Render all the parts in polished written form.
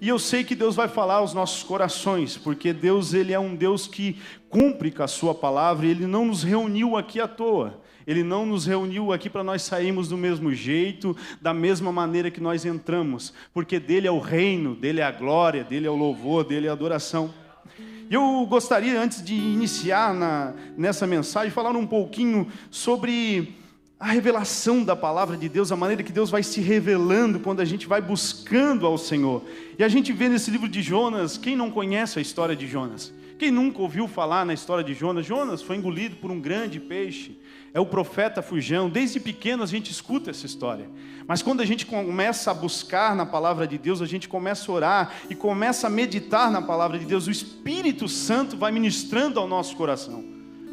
E eu sei que Deus vai falar aos nossos corações, porque Deus, Ele é um Deus que cumpre com a sua palavra, e Ele não nos reuniu aqui à toa. Ele não nos reuniu aqui para nós sairmos do mesmo jeito, da mesma maneira que nós entramos, porque dele é o reino, dele é a glória, dele é o louvor, dele é a adoração. E eu gostaria, antes de iniciar nessa mensagem, falar um pouquinho sobre a revelação da palavra de Deus, a maneira que Deus vai se revelando quando a gente vai buscando ao Senhor. E a gente vê nesse livro de Jonas, quem não conhece a história de Jonas? Quem nunca ouviu falar na história de Jonas? Jonas foi engolido por um grande peixe, é o profeta fujão. Desde pequeno a gente escuta essa história. Mas quando a gente começa a buscar na palavra de Deus, a gente começa a orar e começa a meditar na palavra de Deus, o Espírito Santo vai ministrando ao nosso coração.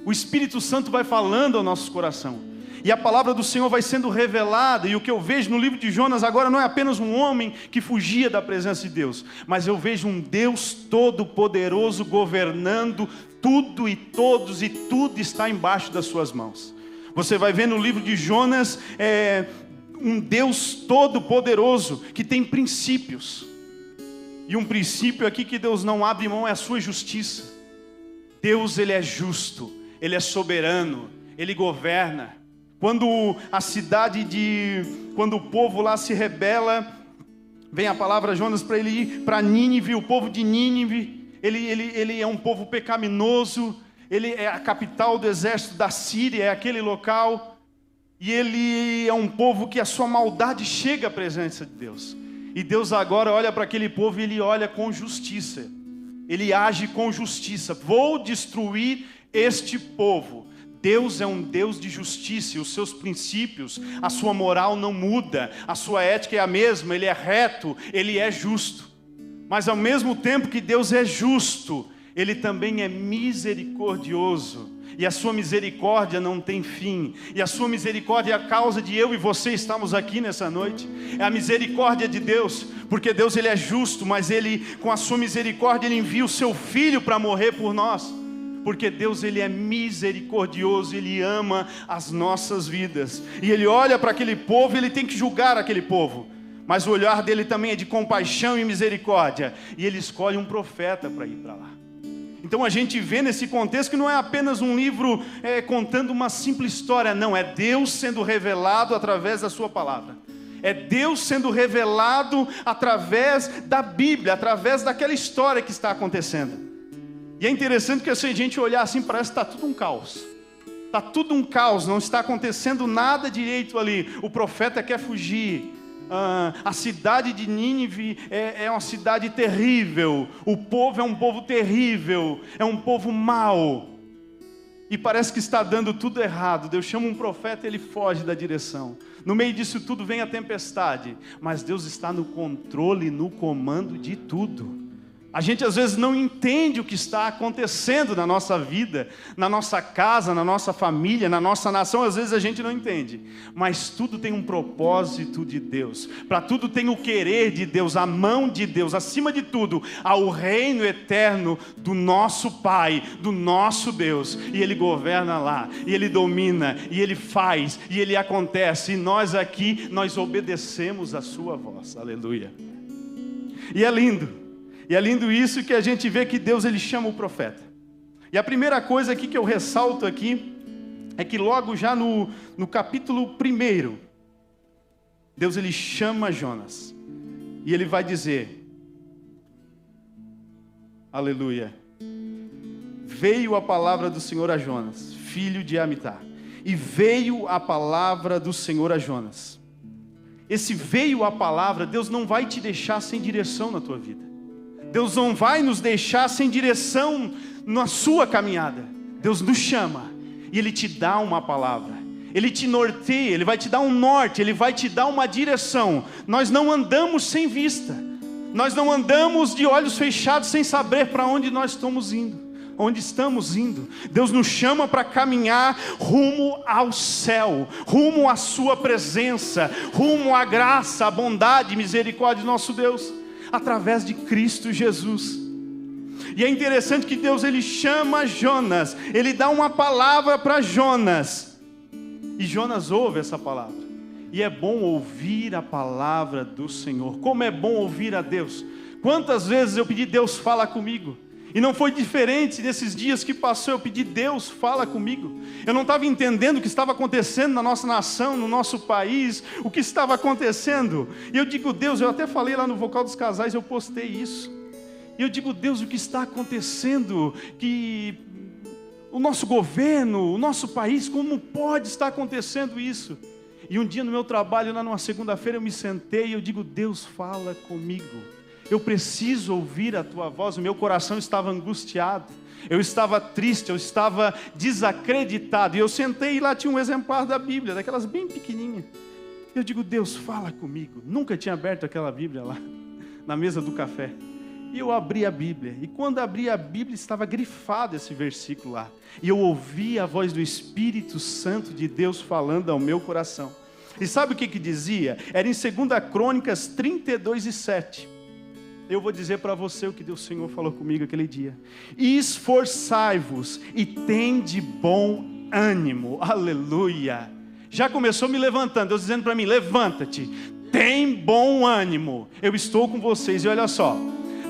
O Espírito Santo vai falando ao nosso coração. E a palavra do Senhor vai sendo revelada, e o que eu vejo no livro de Jonas agora não é apenas um homem que fugia da presença de Deus, mas eu vejo um Deus todo-poderoso governando tudo e todos, e tudo está embaixo das suas mãos. Você vai ver no livro de Jonas, um Deus todo-poderoso que tem princípios, e um princípio aqui que Deus não abre mão é a sua justiça. Deus, Ele é justo, Ele é soberano, Ele governa. Quando quando o povo lá se rebela, vem a palavra Jonas para ele ir para Nínive. O povo de Nínive, ele é um povo pecaminoso, ele é a capital do exército da Síria, é aquele local, e ele é um povo que a sua maldade chega à presença de Deus. E Deus agora olha para aquele povo e Ele olha com justiça, Ele age com justiça. Vou destruir este povo. Deus é um Deus de justiça, e os seus princípios, a sua moral não muda, a sua ética é a mesma, Ele é reto, Ele é justo. Mas ao mesmo tempo que Deus é justo, Ele também é misericordioso, e a sua misericórdia não tem fim, e a sua misericórdia é a causa de eu e você estarmos aqui nessa noite. É a misericórdia de Deus, porque Deus, Ele é justo, mas Ele, com a sua misericórdia, Ele envia o seu Filho para morrer por nós. Porque Deus, Ele é misericordioso, Ele ama as nossas vidas. E Ele olha para aquele povo, Ele tem que julgar aquele povo. Mas o olhar dele também é de compaixão e misericórdia. E Ele escolhe um profeta para ir para lá. Então a gente vê nesse contexto que não é apenas um livro contando uma simples história. Não, é Deus sendo revelado através da sua palavra. É Deus sendo revelado através da Bíblia, através daquela história que está acontecendo. E é interessante que se a gente olhar assim, parece que está tudo um caos. Está tudo um caos, não está acontecendo nada direito ali. O profeta quer fugir. A cidade de Nínive é uma cidade terrível. O povo é um povo terrível. É um povo mau. E parece que está dando tudo errado. Deus chama um profeta e ele foge da direção. No meio disso tudo vem a tempestade. Mas Deus está no controle, no comando de tudo. A gente às vezes não entende o que está acontecendo na nossa vida, na nossa casa, na nossa família, na nossa nação. Às vezes a gente não entende, mas tudo tem um propósito de Deus. Para tudo tem o querer de Deus, a mão de Deus. Acima de tudo, há o reino eterno do nosso Pai, do nosso Deus. E Ele governa lá, e Ele domina, e Ele faz, e Ele acontece. E nós aqui, nós obedecemos a sua voz. Aleluia. E é lindo. E é lindo isso que a gente vê que Deus, Ele chama o profeta. E a primeira coisa aqui que eu ressalto aqui, é que logo já no capítulo 1, Deus, Ele chama Jonas. E Ele vai dizer, aleluia, veio a palavra do Senhor a Jonas, filho de Amitá. E veio a palavra do Senhor a Jonas. Esse veio a palavra, Deus não vai te deixar sem direção na tua vida. Deus não vai nos deixar sem direção na sua caminhada. Deus nos chama e Ele te dá uma palavra. Ele te norteia, Ele vai te dar um norte, Ele vai te dar uma direção. Nós não andamos sem vista. Nós não andamos de olhos fechados sem saber para onde nós estamos indo. Onde estamos indo. Deus nos chama para caminhar rumo ao céu, rumo à sua presença, rumo à graça, à bondade e misericórdia do nosso Deus. Através de Cristo Jesus. E é interessante que Deus, Ele chama Jonas. Ele dá uma palavra para Jonas. E Jonas ouve essa palavra. E é bom ouvir a palavra do Senhor. Como é bom ouvir a Deus. Quantas vezes eu pedi, Deus, fala comigo. E não foi diferente nesses dias que passou, eu pedi, Deus, fala comigo. Eu não estava entendendo o que estava acontecendo na nossa nação, no nosso país, o que estava acontecendo. E eu digo, Deus, eu até falei lá no Vocal dos Casais, eu postei isso. E eu digo, Deus, o que está acontecendo? Que o nosso governo, o nosso país, como pode estar acontecendo isso? E um dia no meu trabalho, lá numa segunda-feira, eu me sentei e eu digo, Deus, fala comigo. Eu preciso ouvir a tua voz. O meu coração estava angustiado, eu estava triste, eu estava desacreditado. E eu sentei e lá tinha um exemplar da Bíblia, daquelas bem pequenininhas. Eu digo, Deus, fala comigo. Nunca tinha aberto aquela Bíblia lá, na mesa do café. E eu abri a Bíblia, e quando abri a Bíblia, estava grifado esse versículo lá. E eu ouvi a voz do Espírito Santo de Deus falando ao meu coração. E sabe o que dizia? Era em 2 Crônicas 32:7. Eu vou dizer para você o que o Senhor falou comigo aquele dia. Esforçai-vos e tende bom ânimo. Aleluia. Já começou me levantando, Deus dizendo para mim, levanta-te, tem bom ânimo. Eu estou com vocês e olha só.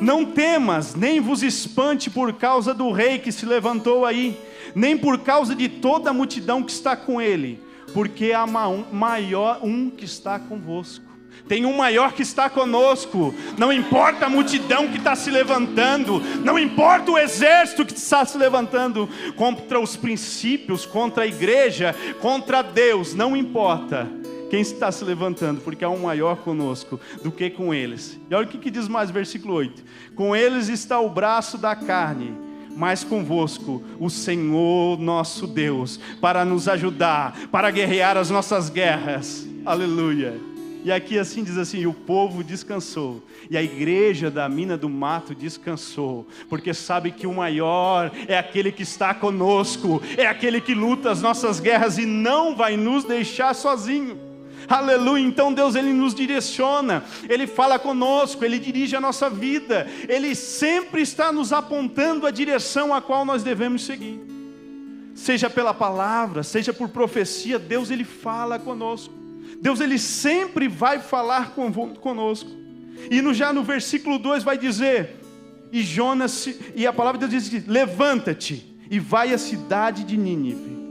Não temas, nem vos espante por causa do rei que se levantou aí, nem por causa de toda a multidão que está com ele, porque há maior um que está convosco. Tem um maior que está conosco. Não importa a multidão que está se levantando, não importa o exército que está se levantando contra os princípios, contra a igreja, contra Deus, não importa quem está se levantando, porque há um maior conosco do que com eles. E olha o que diz mais, versículo 8: com eles está o braço da carne, mas convosco o Senhor nosso Deus, para nos ajudar, para guerrear as nossas guerras. Aleluia. E aqui assim diz assim, o povo descansou, e a igreja da mina do mato descansou, porque sabe que o maior é aquele que está conosco, é aquele que luta as nossas guerras e não vai nos deixar sozinho. Aleluia. Então Deus, Ele nos direciona, Ele fala conosco, Ele dirige a nossa vida, Ele sempre está nos apontando a direção a qual nós devemos seguir. Seja pela palavra, seja por profecia, Deus, Ele fala conosco. Deus, Ele sempre vai falar conosco. E já no versículo 2 vai dizer, e a palavra de Deus diz, levanta-te e vai à cidade de Nínive,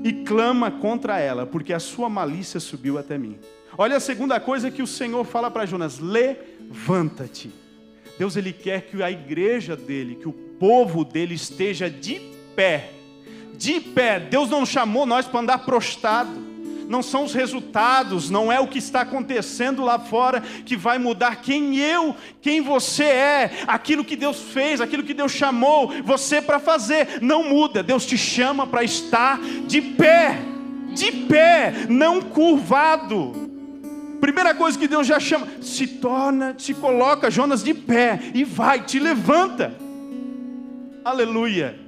e clama contra ela, porque a sua malícia subiu até mim. Olha a segunda coisa que o Senhor fala para Jonas, levanta-te. Deus, Ele quer que a igreja dEle, que o povo dEle esteja de pé. De pé. Deus não chamou nós para andar prostrado. Não são os resultados, não é o que está acontecendo lá fora que vai mudar quem você é, aquilo que Deus fez, aquilo que Deus chamou você para fazer, não muda. Deus te chama para estar de pé, não curvado. Primeira coisa que Deus já chama, se coloca, Jonas, de pé, e vai, te levanta. Aleluia.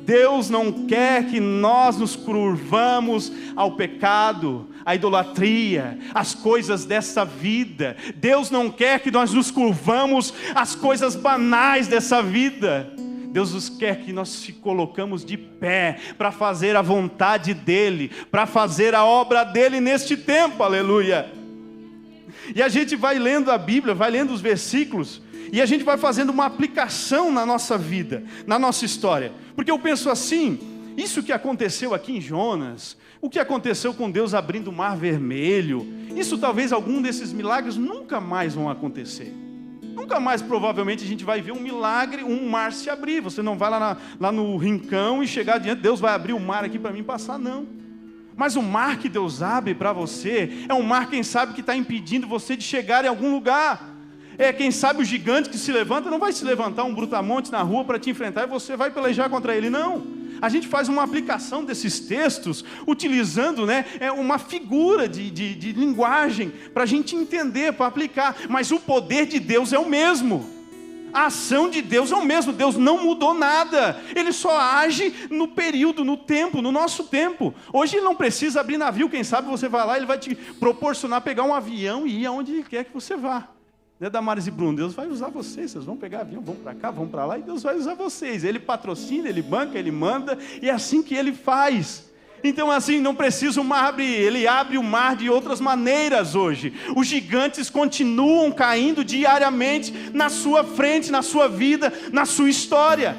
Deus não quer que nós nos curvamos ao pecado, à idolatria, às coisas dessa vida. Deus não quer que nós nos curvamos às coisas banais dessa vida. Deus nos quer que nós se colocamos de pé para fazer a vontade dEle, para fazer a obra dEle neste tempo, aleluia. E a gente vai lendo a Bíblia, vai lendo os versículos, e a gente vai fazendo uma aplicação na nossa vida, na nossa história. Porque eu penso assim, isso que aconteceu aqui em Jonas, o que aconteceu com Deus abrindo o mar vermelho, isso talvez algum desses milagres nunca mais vão acontecer. Nunca mais provavelmente a gente vai ver um milagre, um mar se abrir. Você não vai lá no rincão e chegar diante, Deus vai abrir o mar aqui para mim passar, não. Mas o mar que Deus abre para você, é um mar, quem sabe, que está impedindo você de chegar em algum lugar. Quem sabe o gigante que se levanta, não vai se levantar um brutamonte na rua para te enfrentar e você vai pelejar contra ele, não. A gente faz uma aplicação desses textos, utilizando uma figura de linguagem, para a gente entender, para aplicar. Mas o poder de Deus é o mesmo. A ação de Deus é o mesmo. Deus não mudou nada. Ele só age no período, no tempo, no nosso tempo. Hoje Ele não precisa abrir navio. Quem sabe você vai lá, Ele vai te proporcionar pegar um avião e ir aonde Ele quer que você vá. Damares e Bruno, Deus vai usar vocês. Vocês vão pegar avião, vão para cá, vão para lá, e Deus vai usar vocês. Ele patrocina, Ele banca, Ele manda, e é assim que Ele faz. Então assim, não precisa o mar abrir, ele abre o mar de outras maneiras hoje. Os gigantes continuam caindo diariamente na sua frente, na sua vida, na sua história.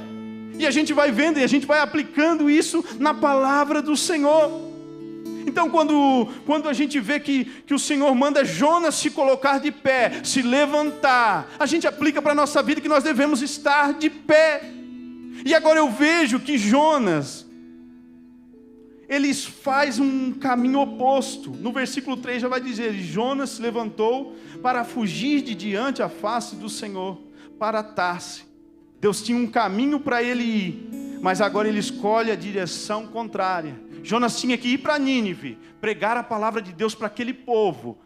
E a gente vai vendo e a gente vai aplicando isso na palavra do Senhor. Então quando a gente vê que o Senhor manda Jonas se colocar de pé, se levantar, a gente aplica para a nossa vida que nós devemos estar de pé. E agora eu vejo que Jonas, ele faz um caminho oposto. No versículo 3 já vai dizer: Jonas se levantou para fugir de diante a face do Senhor, para Tarse. Deus tinha um caminho para ele ir, mas agora ele escolhe a direção contrária. Jonas tinha que ir para Nínive, pregar a palavra de Deus para aquele povo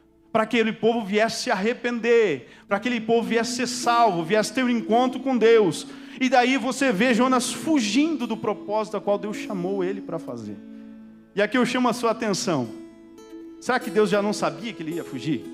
viesse se arrepender, para aquele povo viesse ser salvo, viesse ter um encontro com Deus. E daí você vê Jonas fugindo do propósito a qual Deus chamou ele para fazer. E aqui eu chamo a sua atenção. Será que Deus já não sabia que ele ia fugir?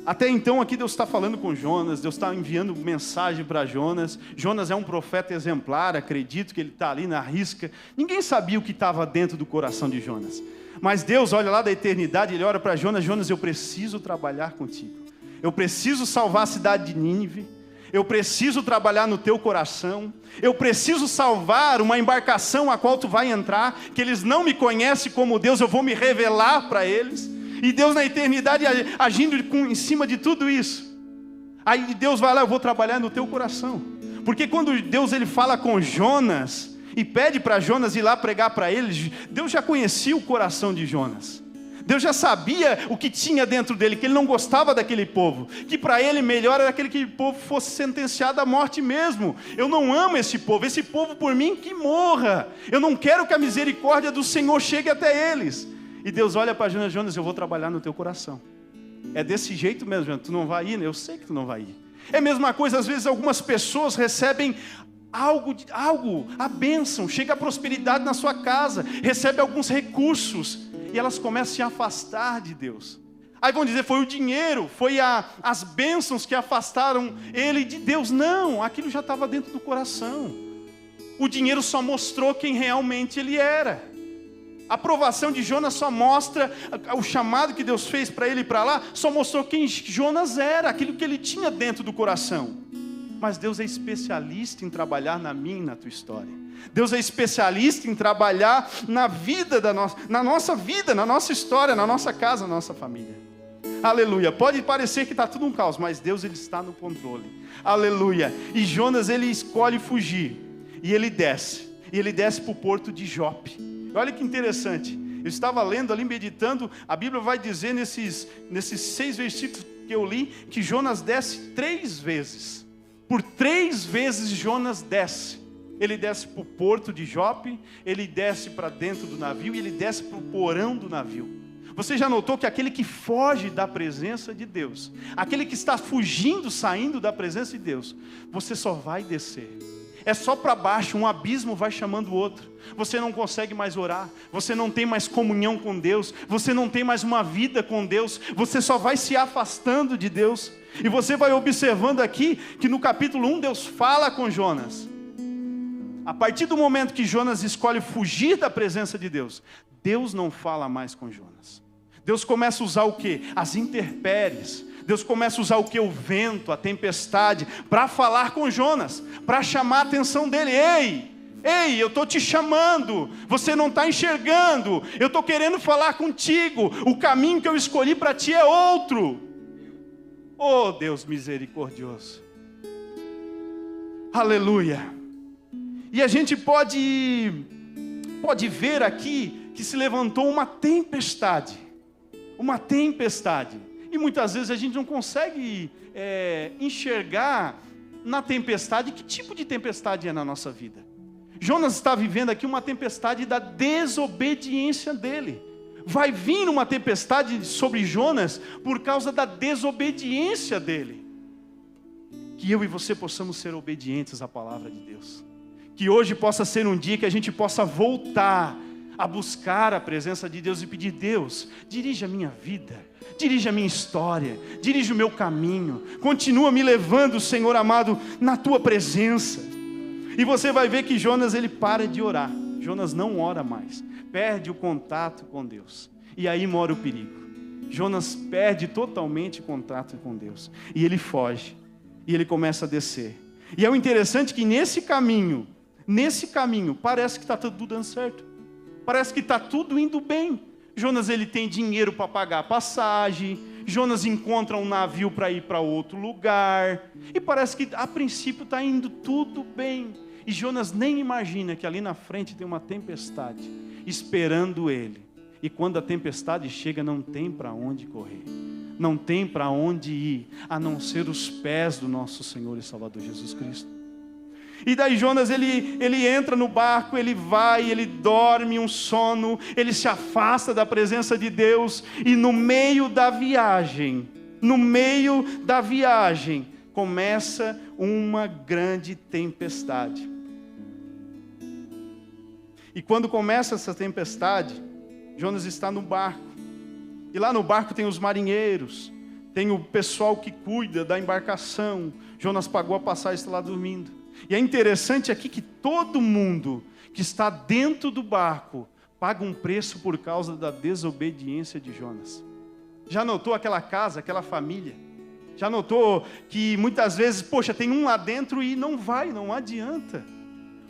Até então aqui Deus está falando com Jonas, Deus está enviando mensagem para Jonas. Jonas é um profeta exemplar, acredito que ele está ali na risca. Ninguém sabia o que estava dentro do coração de Jonas. Mas Deus olha lá da eternidade, ele olha para Jonas: Jonas, eu preciso trabalhar contigo. Eu preciso salvar a cidade de Nínive. Eu preciso trabalhar no teu coração. Eu preciso salvar uma embarcação a qual tu vai entrar, que eles não me conhecem como Deus, eu vou me revelar para eles. E Deus na eternidade agindo em cima de tudo isso. Aí Deus vai lá: eu vou trabalhar no teu coração. Porque quando Deus ele fala com Jonas e pede para Jonas ir lá pregar para eles, Deus já conhecia o coração de Jonas. Deus já sabia o que tinha dentro dele, que ele não gostava daquele povo, que para ele melhor era que aquele povo fosse sentenciado à morte mesmo. Eu não amo esse povo por mim que morra. Eu não quero que a misericórdia do Senhor chegue até eles. E Deus olha para Jonas: Jonas, eu vou trabalhar no teu coração. É desse jeito mesmo, Jonas, tu não vai ir, né? Eu sei que tu não vai ir. É a mesma coisa, às vezes algumas pessoas recebem algo, a bênção, chega a prosperidade na sua casa, recebe alguns recursos, e elas começam a se afastar de Deus. Aí vão dizer: foi o dinheiro, foi as bênçãos que afastaram ele de Deus. Não, aquilo já estava dentro do coração. O dinheiro só mostrou quem realmente ele era. A aprovação de Jonas só mostra, o chamado que Deus fez para ele ir para lá, só mostrou quem Jonas era, aquilo que ele tinha dentro do coração. Mas Deus é especialista em trabalhar na minha e na tua história. Deus é especialista em trabalhar na vida na nossa vida, na nossa história, na nossa casa, na nossa família. Aleluia. Pode parecer que está tudo um caos, mas Deus ele está no controle. Aleluia. E Jonas ele escolhe fugir. E ele desce. E ele desce para o porto de Jope. Olha que interessante. Eu estava lendo ali, meditando. A Bíblia vai dizer nesses 6 versículos que eu li, que Jonas desce 3 vezes. Por 3 vezes Jonas desce. Ele desce para o porto de Jope, ele desce para dentro do navio e ele desce para o porão do navio. Você já notou que aquele que foge da presença de Deus, aquele que está fugindo, saindo da presença de Deus, você só vai descer. É só para baixo, um abismo vai chamando o outro. Você não consegue mais orar, você não tem mais comunhão com Deus, você não tem mais uma vida com Deus, você só vai se afastando de Deus. E você vai observando aqui que no capítulo 1 Deus fala com Jonas. A partir do momento que Jonas escolhe fugir da presença de Deus, Deus não fala mais com Jonas. Deus começa a usar o quê? As intempéries. Deus começa a usar o que? O vento, a tempestade, para falar com Jonas, para chamar a atenção dele. Ei, eu estou te chamando, você não está enxergando, eu estou querendo falar contigo, o caminho que eu escolhi para ti é outro. Oh Deus misericordioso, aleluia. E a gente pode ver aqui que se levantou uma tempestade, e muitas vezes a gente não consegue enxergar na tempestade que tipo de tempestade é na nossa vida. Jonas está vivendo aqui uma tempestade da desobediência dele. Vai vir uma tempestade sobre Jonas por causa da desobediência dele. Que eu e você possamos ser obedientes à palavra de Deus. Que hoje possa ser um dia que a gente possa voltar a buscar a presença de Deus e pedir: Deus, dirige a minha vida, dirige a minha história, dirige o meu caminho, continua me levando, Senhor amado, na tua presença. E você vai ver que Jonas ele para de orar. Jonas não ora mais, perde o contato com Deus. E aí mora o perigo. Jonas perde totalmente o contato com Deus. E ele foge. E ele começa a descer. E é o interessante que nesse caminho, parece que está tudo dando certo. Parece que está tudo indo bem. Jonas, ele tem dinheiro para pagar a passagem. Jonas encontra um navio para ir para outro lugar. E parece que a princípio está indo tudo bem. E Jonas nem imagina que ali na frente tem uma tempestade esperando ele. E quando a tempestade chega, não tem para onde correr. Não tem para onde ir, a não ser os pés do nosso Senhor e Salvador Jesus Cristo. E daí Jonas, ele entra no barco, ele vai, ele dorme um sono, ele se afasta da presença de Deus, e no meio da viagem, começa uma grande tempestade. E quando começa essa tempestade, Jonas está no barco, e lá no barco tem os marinheiros, tem o pessoal que cuida da embarcação. Jonas pagou a passagem e está lá dormindo. E é interessante aqui que todo mundo que está dentro do barco paga um preço por causa da desobediência de Jonas. Já notou aquela casa, aquela família? Já notou que muitas vezes, poxa, tem um lá dentro e não adianta.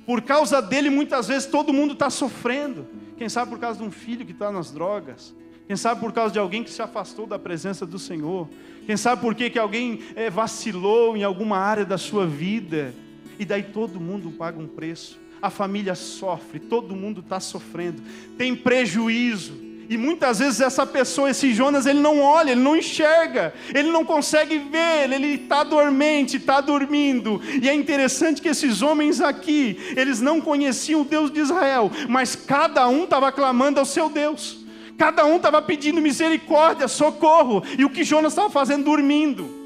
Por causa dele, muitas vezes, todo mundo está sofrendo. Quem sabe por causa de um filho que está nas drogas. Quem sabe por causa de alguém que se afastou da presença do Senhor. Quem sabe por que alguém vacilou em alguma área da sua vida. E daí todo mundo paga um preço. A família sofre, todo mundo está sofrendo. Tem prejuízo. E muitas vezes essa pessoa, esse Jonas, ele não olha, ele não enxerga. Ele não consegue ver, ele está dormente, está dormindo. E é interessante que esses homens aqui, eles não conheciam o Deus de Israel. Mas cada um estava clamando ao seu Deus. Cada um estava pedindo misericórdia, socorro. E o que Jonas estava fazendo? Dormindo.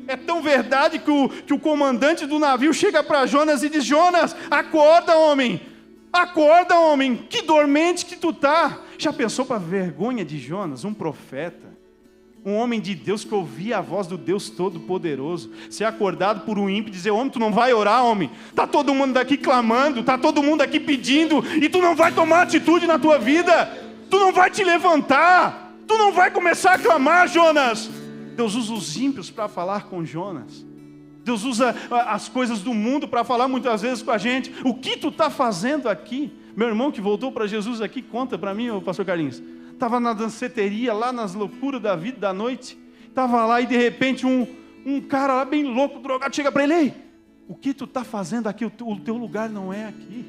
É tão verdade que o comandante do navio chega para Jonas e diz: Jonas, acorda, homem. Acorda, homem. Que dormente que tu tá. Já pensou para a vergonha de Jonas, um profeta, um homem de Deus que ouvia a voz do Deus Todo-Poderoso, ser acordado por um ímpio e dizer: homem, tu não vai orar, homem. Está todo mundo aqui clamando, está todo mundo aqui pedindo, e tu não vai tomar atitude na tua vida. Tu não vai te levantar. Tu não vai começar a clamar, Jonas. Deus usa os ímpios para falar com Jonas. Deus usa as coisas do mundo para falar muitas vezes com a gente. O que tu está fazendo aqui? Meu irmão que voltou para Jesus aqui, conta para mim, pastor Carlinhos. Estava na danceteria, lá nas loucuras da vida, da noite. Estava lá e de repente um cara lá bem louco, drogado, chega para ele: ei, o que tu está fazendo aqui? O teu lugar não é aqui.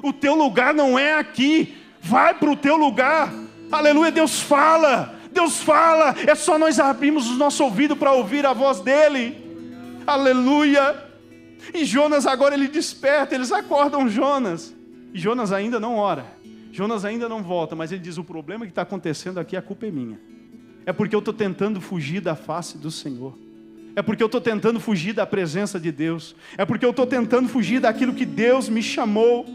O teu lugar não é aqui. Vai para o teu lugar. Aleluia, Deus fala. Deus fala, é só nós abrirmos o nosso ouvido para ouvir a voz dele. Aleluia. E Jonas agora ele desperta, eles acordam Jonas. E Jonas ainda não ora, Jonas ainda não volta, mas ele diz: o problema que está acontecendo aqui, a culpa é minha. É porque eu estou tentando fugir da face do Senhor. É porque eu estou tentando fugir da presença de Deus. É porque eu estou tentando fugir daquilo que Deus me chamou.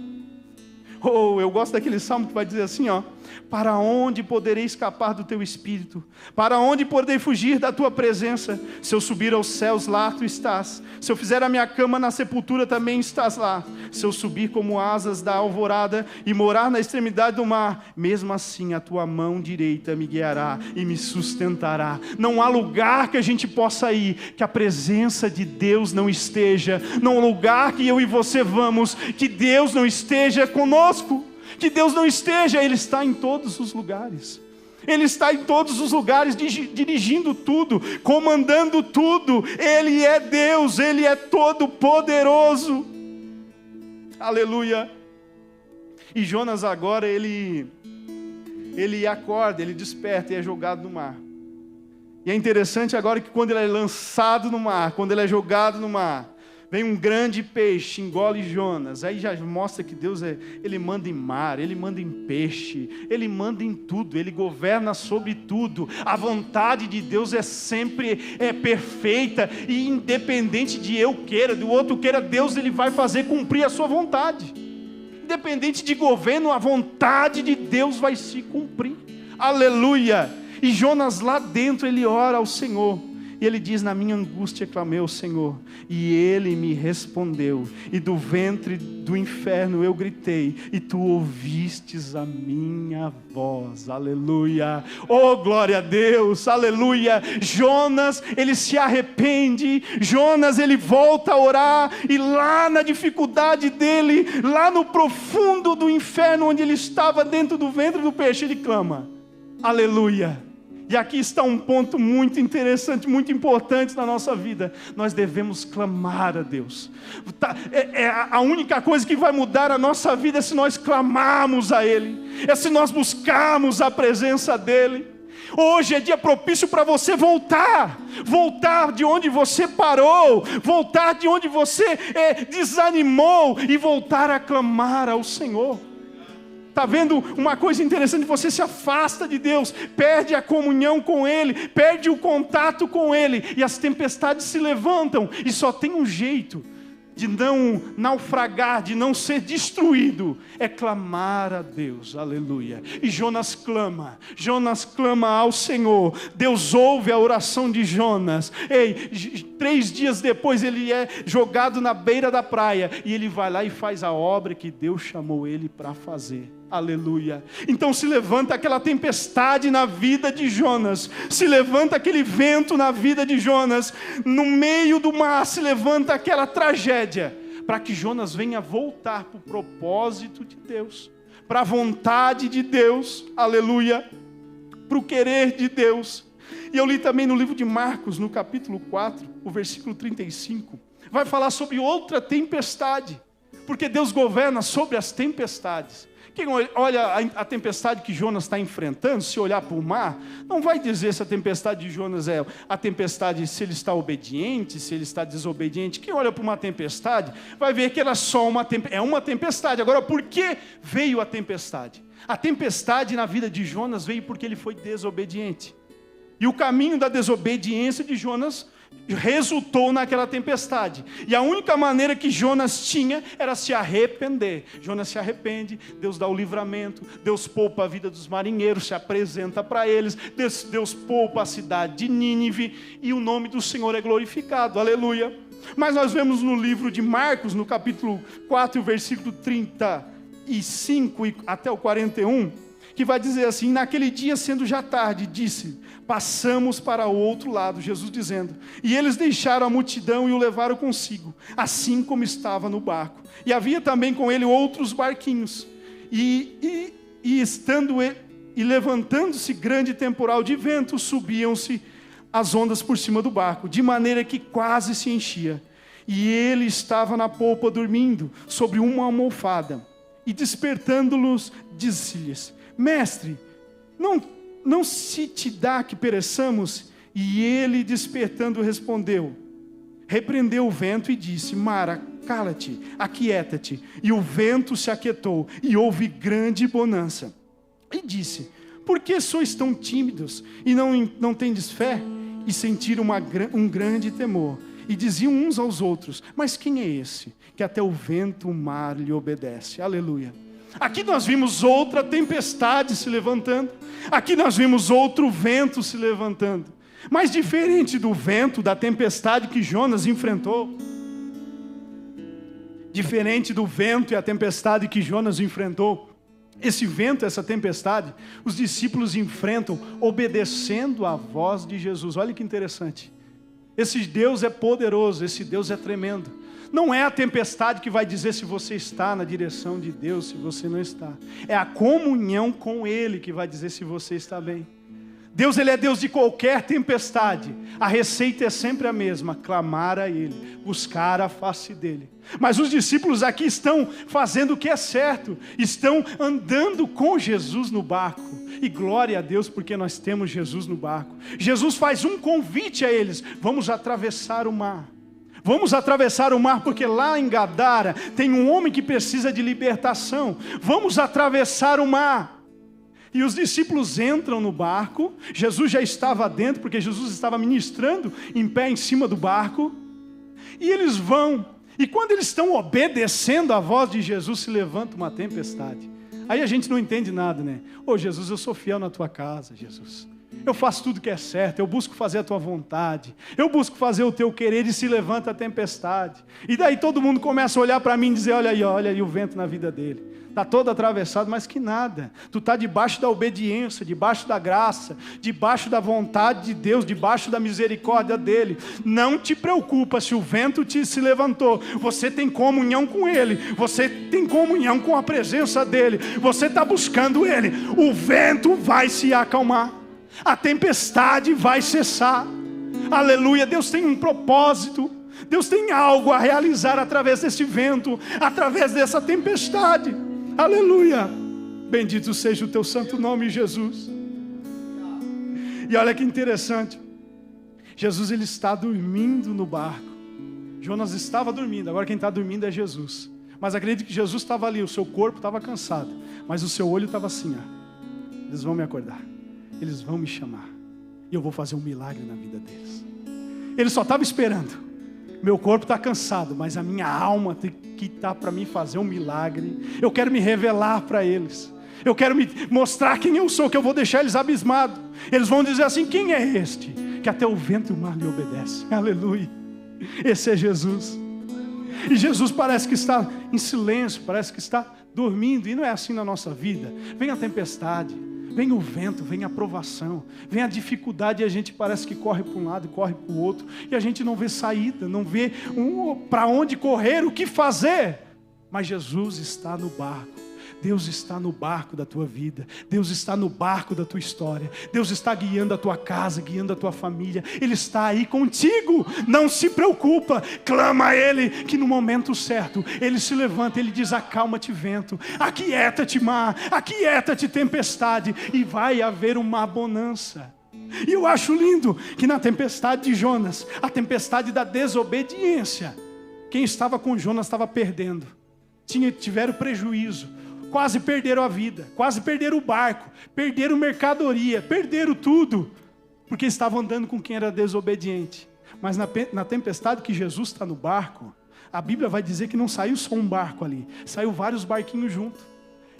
Oh, eu gosto daquele salmo que vai dizer assim, ó: para onde poderei escapar do teu espírito? Para onde poderei fugir da tua presença? Se eu subir aos céus, lá tu estás. Se eu fizer a minha cama na sepultura, também estás lá. Se eu subir como asas da alvorada e morar na extremidade do mar, mesmo assim a tua mão direita me guiará e me sustentará. Não há lugar que a gente possa ir que a presença de Deus não esteja. Não há lugar que eu e você vamos que Deus não esteja conosco. Que Deus não esteja. Ele está em todos os lugares. Ele está em todos os lugares, dirigindo tudo, comandando tudo. Ele é Deus, Ele é todo poderoso. Aleluia. E Jonas agora, ele acorda, ele desperta e é jogado no mar. E é interessante agora que quando ele é lançado no mar, quando ele é jogado no mar, vem um grande peixe, engole Jonas. Aí já mostra que Deus Ele manda em mar, Ele manda em peixe, Ele manda em tudo, Ele governa sobre tudo. A vontade de Deus é sempre perfeita, e independente de eu queira, do outro queira, Deus Ele vai fazer cumprir a sua vontade. Independente de governo, a vontade de Deus vai se cumprir. Aleluia! E Jonas lá dentro, ele ora ao Senhor. E ele diz: na minha angústia clamei ao Senhor, e ele me respondeu, e do ventre do inferno eu gritei, e tu ouvistes a minha voz. Aleluia, oh glória a Deus, aleluia. Jonas, ele se arrepende, Jonas, ele volta a orar, e lá na dificuldade dele, lá no profundo do inferno, onde ele estava dentro do ventre do peixe, ele clama, aleluia. E aqui está um ponto muito interessante, muito importante na nossa vida. Nós devemos clamar a Deus. A única coisa que vai mudar a nossa vida é se nós clamarmos a Ele, é se nós buscarmos a presença dEle. Hoje é dia propício para você voltar de onde você parou, voltar de onde você desanimou e voltar a clamar ao Senhor. Está vendo uma coisa interessante? Você se afasta de Deus, perde a comunhão com Ele, perde o contato com Ele, e as tempestades se levantam, e só tem um jeito de não naufragar, de não ser destruído, é clamar a Deus, aleluia. E Jonas clama ao Senhor. Deus ouve a oração de Jonas. 3 dias depois ele é jogado na beira da praia, e ele vai lá e faz a obra que Deus chamou ele para fazer. Aleluia. Então se levanta aquela tempestade na vida de Jonas, se levanta aquele vento na vida de Jonas, no meio do mar se levanta aquela tragédia, para que Jonas venha voltar para o propósito de Deus, para a vontade de Deus, aleluia, para o querer de Deus. E eu li também no livro de Marcos, no capítulo 4, o versículo 35, vai falar sobre outra tempestade, porque Deus governa sobre as tempestades. Quem olha a tempestade que Jonas está enfrentando, se olhar para o mar, não vai dizer se a tempestade de Jonas é a tempestade, se ele está obediente, se ele está desobediente. Quem olha para uma tempestade, vai ver que ela é uma tempestade. Agora, por que veio a tempestade? A tempestade na vida de Jonas veio porque ele foi desobediente. E o caminho da desobediência de Jonas resultou naquela tempestade. E a única maneira que Jonas tinha era se arrepender. Jonas se arrepende, Deus dá o livramento, Deus poupa a vida dos marinheiros, se apresenta para eles, Deus poupa a cidade de Nínive, e o nome do Senhor é glorificado, aleluia. Mas nós vemos no livro de Marcos, no capítulo 4, versículo 35 e até o 41, que vai dizer assim: naquele dia, sendo já tarde, disse: passamos para o outro lado, Jesus dizendo, e eles deixaram a multidão e o levaram consigo, assim como estava no barco. E havia também com ele outros barquinhos, e levantando-se grande temporal de vento, subiam-se as ondas por cima do barco, de maneira que quase se enchia. E ele estava na polpa dormindo, sobre uma almofada, e despertando-los, disse-lhes: mestre, não se te dá que pereçamos? E ele, despertando, respondeu, repreendeu o vento e disse: mar, cala-te, aquieta-te. E o vento se aquietou, e houve grande bonança. E disse: por que sois tão tímidos, e não tendes fé? E sentiram um grande temor, e diziam uns aos outros: mas quem é esse, que até o vento, o mar lhe obedece? Aleluia. Aqui nós vimos outra tempestade se levantando. Aqui nós vimos outro vento se levantando. Mas diferente do vento, da tempestade que Jonas enfrentou, diferente do vento e a tempestade que Jonas enfrentou, esse vento, essa tempestade, os discípulos enfrentam obedecendo à voz de Jesus. Olha que interessante. Esse Deus é poderoso, esse Deus é tremendo. Não é a tempestade que vai dizer se você está na direção de Deus, se você não está. É a comunhão com Ele que vai dizer se você está bem. Deus, Ele é Deus de qualquer tempestade. A receita é sempre a mesma: clamar a Ele, buscar a face dEle. Mas os discípulos aqui estão fazendo o que é certo, estão andando com Jesus no barco. E glória a Deus, porque nós temos Jesus no barco. Jesus faz um convite a eles: vamos atravessar o mar. Vamos atravessar o mar, porque lá em Gadara tem um homem que precisa de libertação. Vamos atravessar o mar. E os discípulos entram no barco. Jesus já estava dentro, porque Jesus estava ministrando em pé em cima do barco. E eles vão. E quando eles estão obedecendo à voz de Jesus, se levanta uma tempestade. Aí a gente não entende nada, né? Ô Jesus, eu sou fiel na tua casa, Jesus. Eu faço tudo que é certo, eu busco fazer a tua vontade, eu busco fazer o teu querer, e se levanta a tempestade. E daí todo mundo começa a olhar para mim e dizer, olha aí o vento na vida dele. Está todo atravessado, mas que nada. Tu está debaixo da obediência, debaixo da graça, debaixo da vontade de Deus, debaixo da misericórdia dele. Não te preocupa se o vento se levantou. Você tem comunhão com ele. Você tem comunhão com a presença dele. Você está buscando ele. O vento vai se acalmar. A tempestade vai cessar. Aleluia. Deus tem um propósito. Deus tem algo a realizar através desse vento, através dessa tempestade. Aleluia. Bendito seja o teu santo nome, Jesus. E olha que interessante. Jesus, ele está dormindo no barco. Jonas estava dormindo. Agora quem está dormindo é Jesus. Mas acredite que Jesus estava ali. O seu corpo estava cansado, mas o seu olho estava assim, ó. Eles vão me acordar. Eles vão me chamar. E eu vou fazer um milagre na vida deles. Ele só estava esperando. Meu corpo está cansado, mas a minha alma tem que estar para mim fazer um milagre. Eu quero me revelar para eles. Eu quero me mostrar quem eu sou, que eu vou deixar eles abismados. Eles vão dizer assim, quem é este? Que até o vento e o mar lhe obedecem. Aleluia. Esse é Jesus. E Jesus parece que está em silêncio, parece que está dormindo. E não é assim na nossa vida. Vem a tempestade, vem o vento, vem a provação, vem a dificuldade, e a gente parece que corre para um lado e corre para o outro, e a gente não vê saída, não vê para onde correr, o que fazer. Mas Jesus está no barco. Deus está no barco da tua vida. Deus está no barco da tua história. Deus está guiando a tua casa, guiando a tua família. Ele está aí contigo. Não se preocupa. Clama a Ele, que no momento certo Ele se levanta. Ele diz, acalma-te vento, aquieta-te mar, aquieta-te tempestade, e vai haver uma bonança. E eu acho lindo que na tempestade de Jonas, a tempestade da desobediência, quem estava com Jonas estava perdendo. Tiveram prejuízo. Quase perderam a vida, quase perderam o barco, perderam mercadoria, perderam tudo, porque estavam andando com quem era desobediente. Mas na tempestade que Jesus está no barco, a Bíblia vai dizer que não saiu só um barco ali, saiu vários barquinhos junto.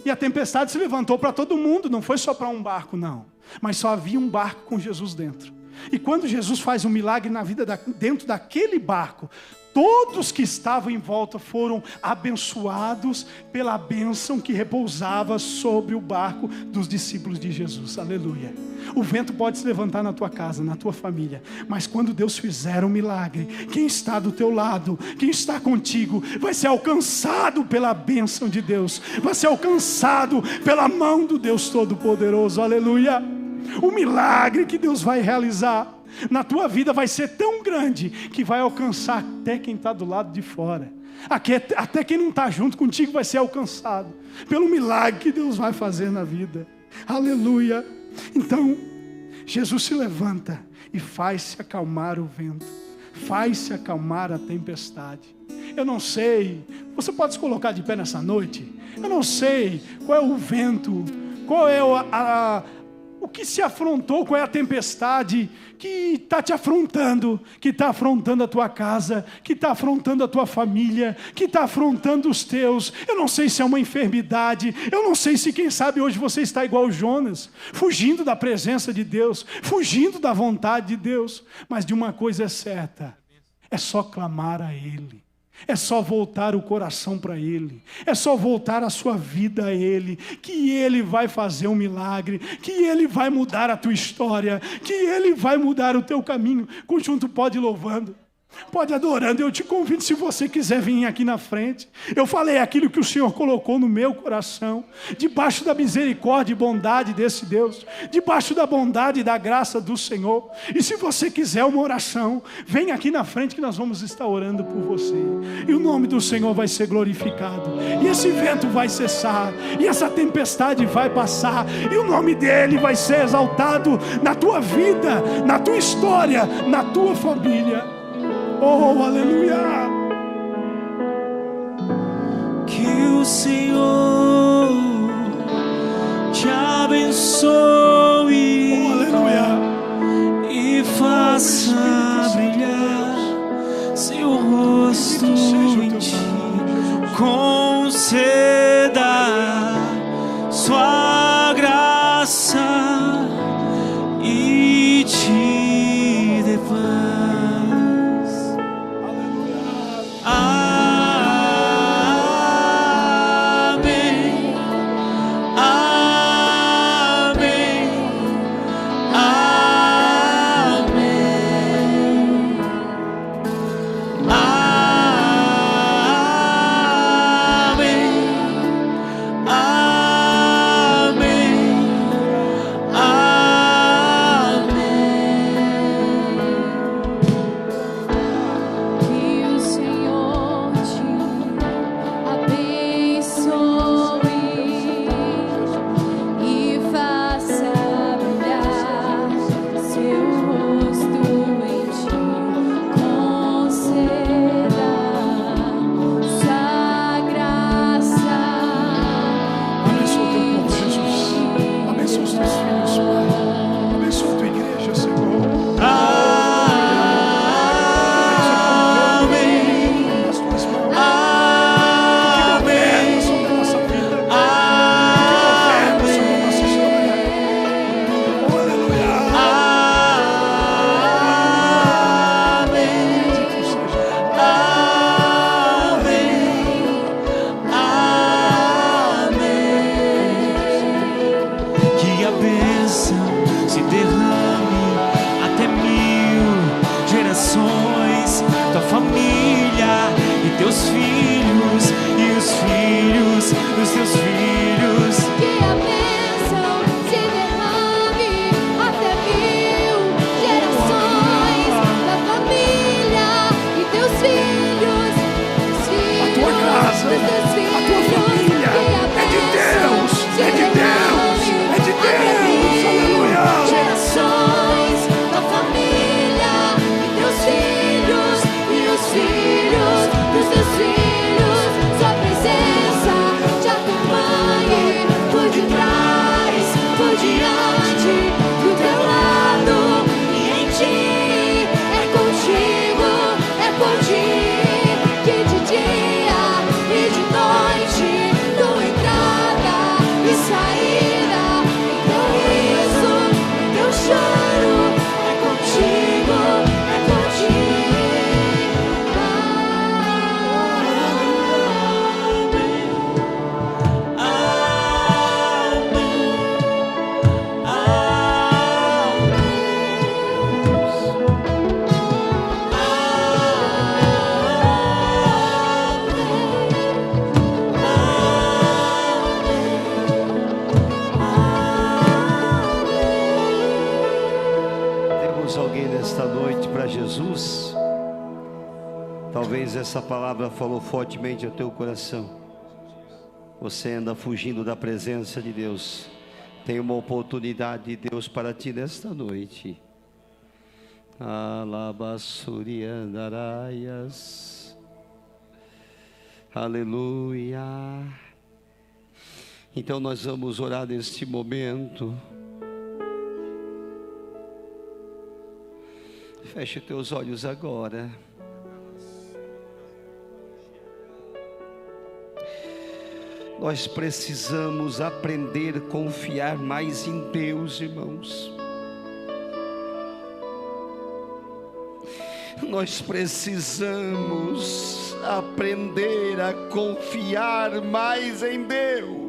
E a tempestade se levantou para todo mundo, não foi só para um barco não, mas só havia um barco com Jesus dentro. E quando Jesus faz um milagre na vida dentro daquele barco, todos que estavam em volta foram abençoados pela bênção que repousava sobre o barco dos discípulos de Jesus. Aleluia. O vento pode se levantar na tua casa, na tua família, mas quando Deus fizer um milagre, quem está do teu lado, quem está contigo, vai ser alcançado pela bênção de Deus, vai ser alcançado pela mão do Deus Todo-Poderoso. Aleluia. O milagre que Deus vai realizar na tua vida vai ser tão grande que vai alcançar até quem está do lado de fora. Até quem não está junto contigo vai ser alcançado pelo milagre que Deus vai fazer na vida. Aleluia. Então Jesus se levanta e faz-se acalmar o vento, faz-se acalmar a tempestade. Eu não sei, você pode se colocar de pé nessa noite? Eu não sei qual é o vento, qual é o que se afrontou, qual é a tempestade que está te afrontando, que está afrontando a tua casa, que está afrontando a tua família, que está afrontando os teus. Eu não sei se é uma enfermidade, eu não sei se quem sabe hoje você está igual Jonas, fugindo da presença de Deus, fugindo da vontade de Deus. Mas de uma coisa é certa, é só clamar a Ele. É só voltar o coração para Ele, é só voltar a sua vida a Ele, que Ele vai fazer um milagre, que Ele vai mudar a tua história, que Ele vai mudar o teu caminho. Conjunto, pode ir louvando, pode adorando. Eu te convido, se você quiser vir aqui na frente. Eu falei aquilo que o Senhor colocou no meu coração, debaixo da misericórdia e bondade desse Deus, debaixo da bondade e da graça do Senhor. E se você quiser uma oração, vem aqui na frente que nós vamos estar orando por você, e o nome do Senhor vai ser glorificado, e esse vento vai cessar, e essa tempestade vai passar, e o nome dEle vai ser exaltado na tua vida, na tua história, na tua família. Oh, aleluia. Que o Senhor te abençoe, Oh, aleluia. E faça brilhar seu rosto em ti, conceda sua graça e teus filhos e os filhos dos teus filhos. Que a bênção se derrame até 1000 gerações da família e teus filhos, os filhos tua casa, dos teus filhos. a tua família é de Deus, é de Deus, é de Deus. Aleluia. Gerações da família e teus filhos e os filhos dos teus filhos. Sua presença te acompanhe por detrás, por diante, do teu lado e em ti. É contigo, que de dia e de noite, tua entrada e saída, teu riso, teu choro, é contigo, é contigo. Temos alguém nesta noite para Jesus? Talvez essa palavra falou fortemente ao teu coração. Você anda fugindo da presença de Deus. Tem uma oportunidade de Deus para ti nesta noite. Alabassuriandaraias. Aleluia. Então nós vamos orar neste momento. Feche teus olhos agora. Nós precisamos aprender a confiar mais em Deus, irmãos. Nós precisamos aprender a confiar mais em Deus.